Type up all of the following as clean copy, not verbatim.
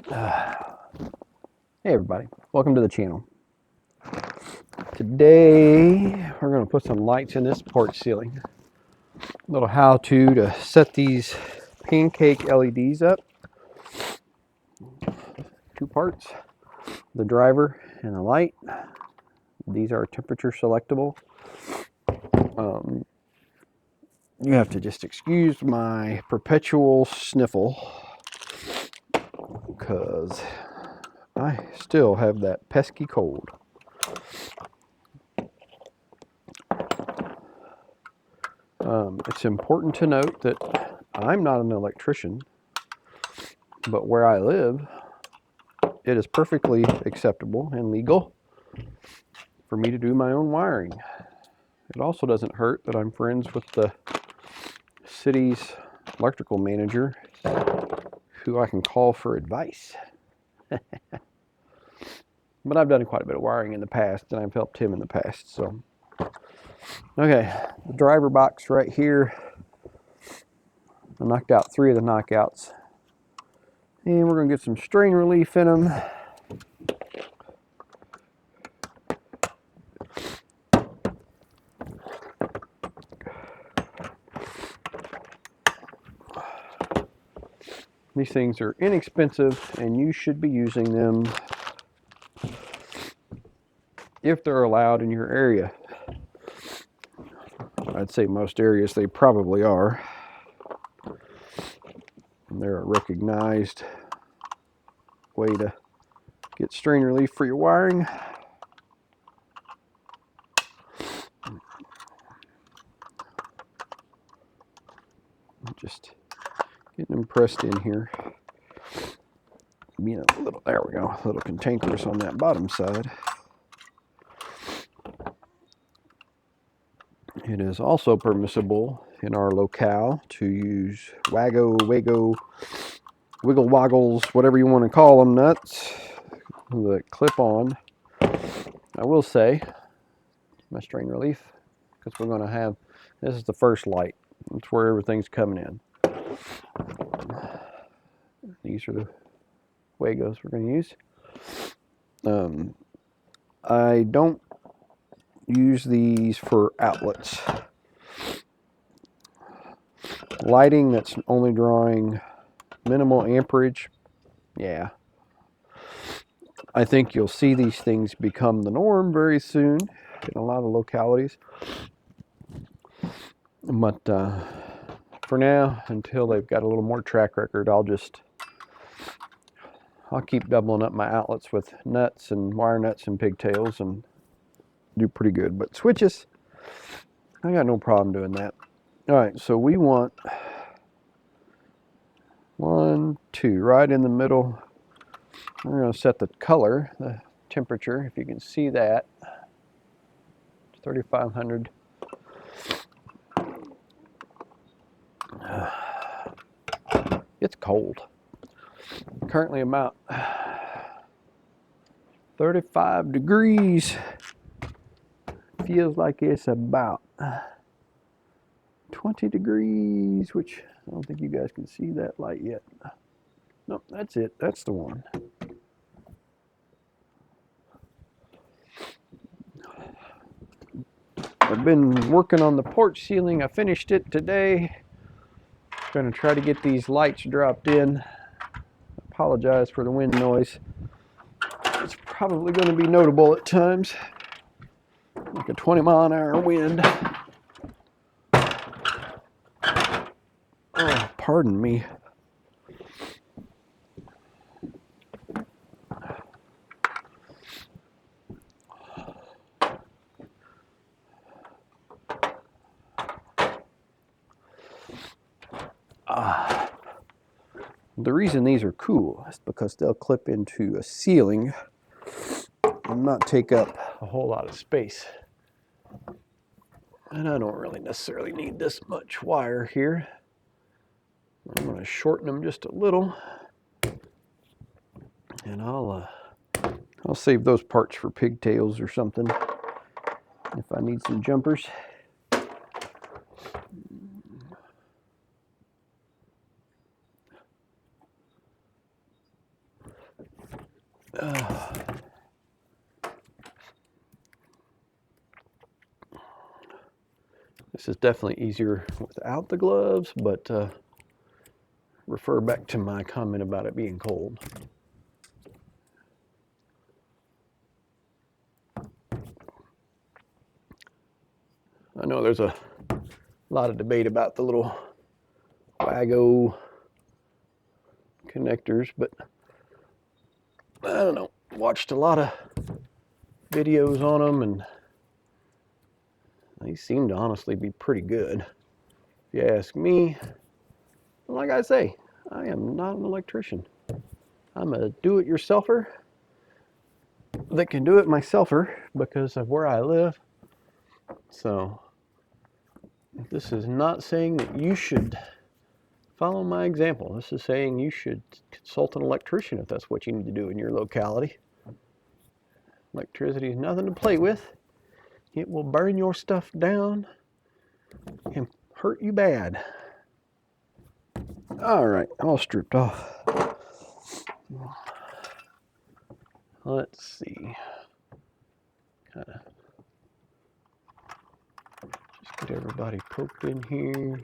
Hey everybody, welcome to the channel. Today we're going to put some lights in this porch ceiling. A little how-to to set these Pancake LEDs up. Two parts, the driver and the light. These are temperature selectable. You have to just excuse my perpetual sniffle because I still have that pesky cold. It's important to note that I'm not an electrician, but where I live, it is perfectly acceptable and legal for me to do my own wiring. It also doesn't hurt that I'm friends with the city's electrical manager, who I can call for advice. But I've done quite a bit of wiring in the past, and I've helped him in the past. So, okay, the driver box right here. I knocked out 3 of the knockouts, and we're going to get some strain relief in them. These things are inexpensive, and you should be using them if they're allowed in your area. I'd say most areas they probably are. And they're a recognized way to get strain relief for your wiring. Just getting them pressed in here. Being a little, there we go, a little cantankerous on that bottom side. It is also permissible in our locale to use Wago, Wago, Wiggle Woggles, whatever you want to call them, nuts that clip on. I will say, my strain relief, because we're going to have, this is the first light. It's where everything's coming in. These are the Wagos we're going to use. I don't use these for outlets. Lighting that's only drawing minimal amperage, yeah. I think you'll see these things become the norm very soon in a lot of localities. But for now, until they've got a little more track record, I'll keep doubling up my outlets with nuts and wire nuts and pigtails and do pretty good. But switches, I got no problem doing that. All right, so we want 1, 2 right in the middle. We're going to set the color, the temperature, if you can see that, 3,500. It's cold. Currently about 35 degrees. Feels like it's about 20 degrees, which I don't think you guys can see that light yet. Nope, that's it. That's the one. I've been working on the porch ceiling. I finished it today. Going to try to get these lights dropped in. Apologize for the wind noise. It's probably going to be notable at times. Like a 20-mile-an-hour wind. Oh, pardon me. The reason these are cool is because they'll clip into a ceiling and not take up a whole lot of space. And I don't really necessarily need this much wire here. I'm going to shorten them just a little, and I'll save those parts for pigtails or something if I need some jumpers. This is definitely easier without the gloves, but refer back to my comment about it being cold. I know there's a lot of debate about the little Wago connectors, but I don't know. Watched a lot of videos on them, and they seem to honestly be pretty good. If you ask me, like I say, I am not an electrician. I'm a do-it-yourselfer that can do it myselfer because of where I live. So this is not saying that you should follow my example. This is saying you should consult an electrician if that's what you need to do in your locality. Electricity is nothing to play with. It will burn your stuff down and hurt you bad. All right, all stripped off. Let's see. Kind of just get everybody poked in here.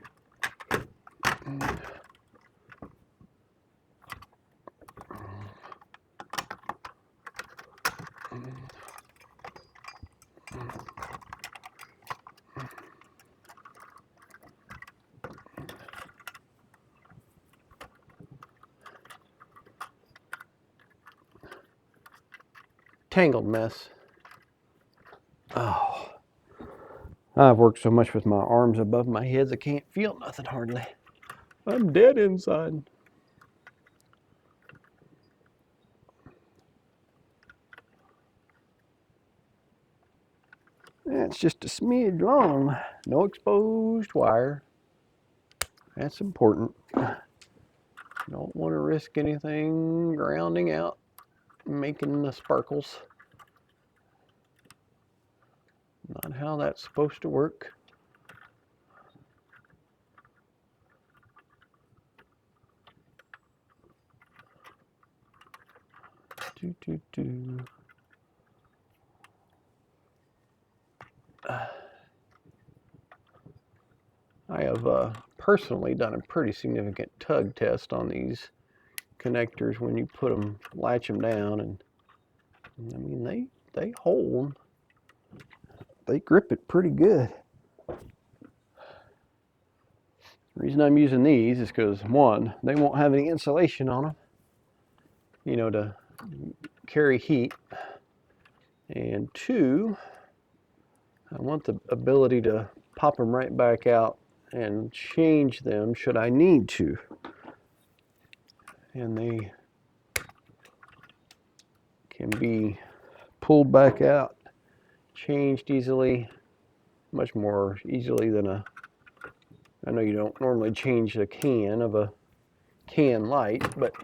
Tangled mess. Oh, I've worked so much with my arms above my head I can't feel nothing hardly. I'm dead inside. That's just a smidge long. No exposed wire. That's important. Don't want to risk anything grounding out, making the sparkles. Not how that's supposed to work. I have personally done a pretty significant tug test on these connectors when you put them, latch them down, and I mean they hold. They grip it pretty good. The reason I'm using these is because, one, they won't have any insulation on them, you know, to carry heat, and two, I want the ability to pop them right back out and change them should I need to. And they can be pulled back out, changed easily, much more easily than I know you don't normally change the can of a can light, but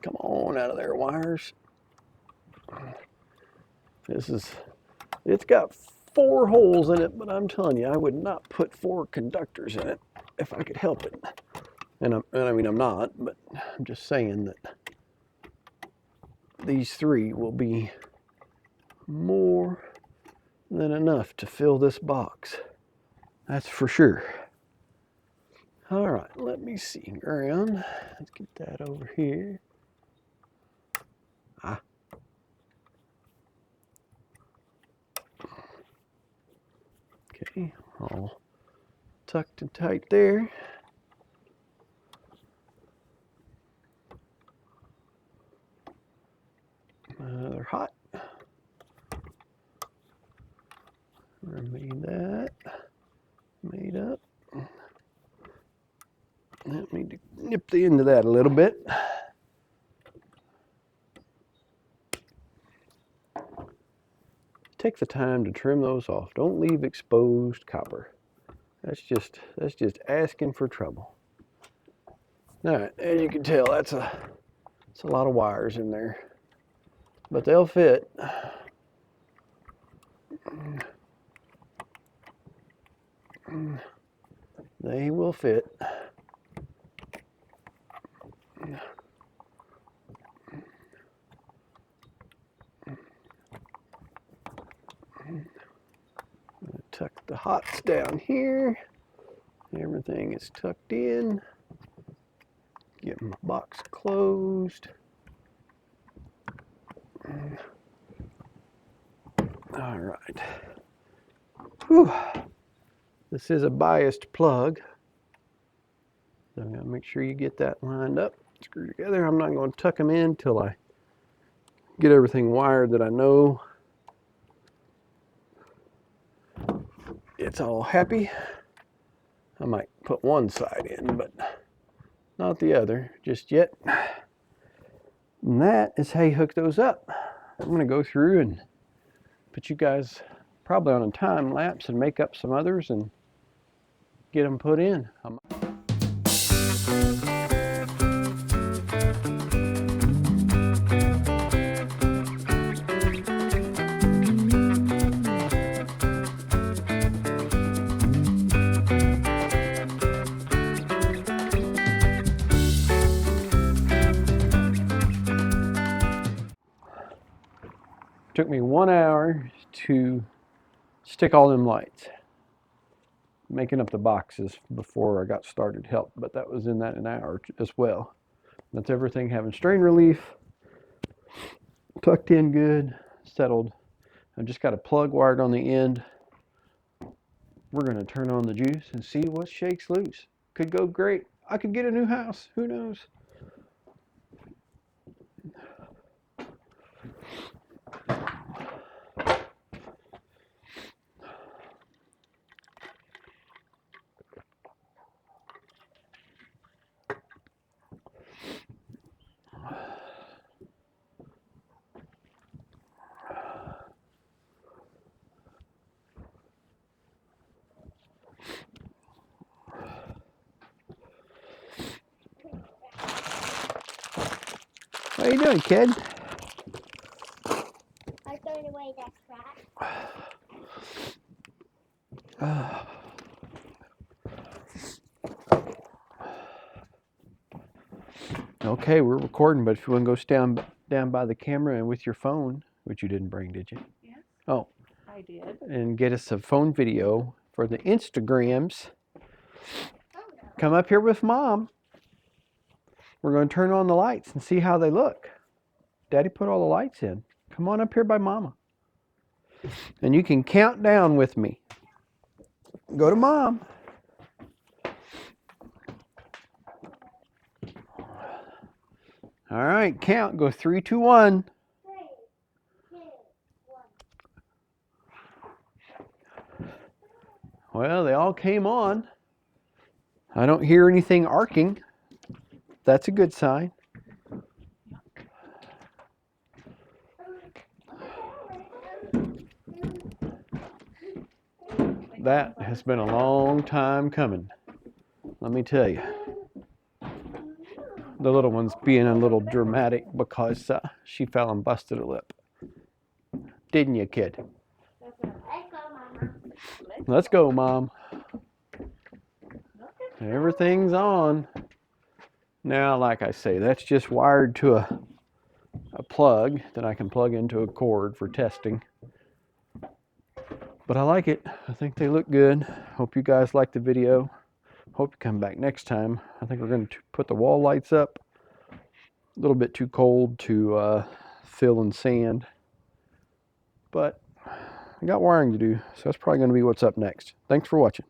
come on out of there, wires. It's got 4 holes in it, but I'm telling you, I would not put 4 conductors in it if I could help it. And I mean, I'm not, but I'm just saying that these 3 will be more than enough to fill this box. That's for sure. All right, let me see, ground. Let's get that over here. Okay, all tucked and tight there. They're hot. Made that. Made up. Let me nip the end of that a little bit. Take the time to trim those off. Don't leave exposed copper. That's just asking for trouble. All right, as you can tell, that's a lot of wires in there, but they'll fit. They will fit. Tuck the hots down here. Everything is tucked in. Get my box closed. All right. Whew. This is a biased plug. So I'm going to make sure you get that lined up, screw together. I'm not going to tuck them in till I get everything wired that I know it's all happy. I might put one side in, but not the other just yet. And that is how you hook those up. I'm going to go through and put you guys probably on a time lapse and make up some others and get them put in. Took me 1 hour to stick all them lights. Making up the boxes before I got started helped, but that was in that an hour as well. That's everything having strain relief, tucked in good, settled. I've just got a plug wired on the end. We're going to turn on the juice and see what shakes loose. Could go great. I could get a new house. Who knows? How you doing, kid? I threw away that crap. Okay, we're recording, but if you want to go stand down by the camera and with your phone, which you didn't bring, did you? Yes. Oh. I did. And get us a phone video for the Instagrams. Come up here with Mom. We're going to turn on the lights and see how they look. Daddy put all the lights in. Come on up here by Mama. And you can count down with me. Go to Mom. All right, count. Go 3, 2, 1. 3, 2, 1. Well, they all came on. I don't hear anything arcing. That's a good sign. That has been a long time coming, let me tell you. The little one's being a little dramatic because she fell and busted a lip. Didn't you, kid? Let's go, Mom. Everything's on. Now, like I say, that's just wired to a plug that I can plug into a cord for testing. But I like it. I think they look good. Hope you guys like the video. Hope you come back next time. I think we're going to put the wall lights up. A little bit too cold to fill in sand. But I got wiring to do, so that's probably going to be what's up next. Thanks for watching.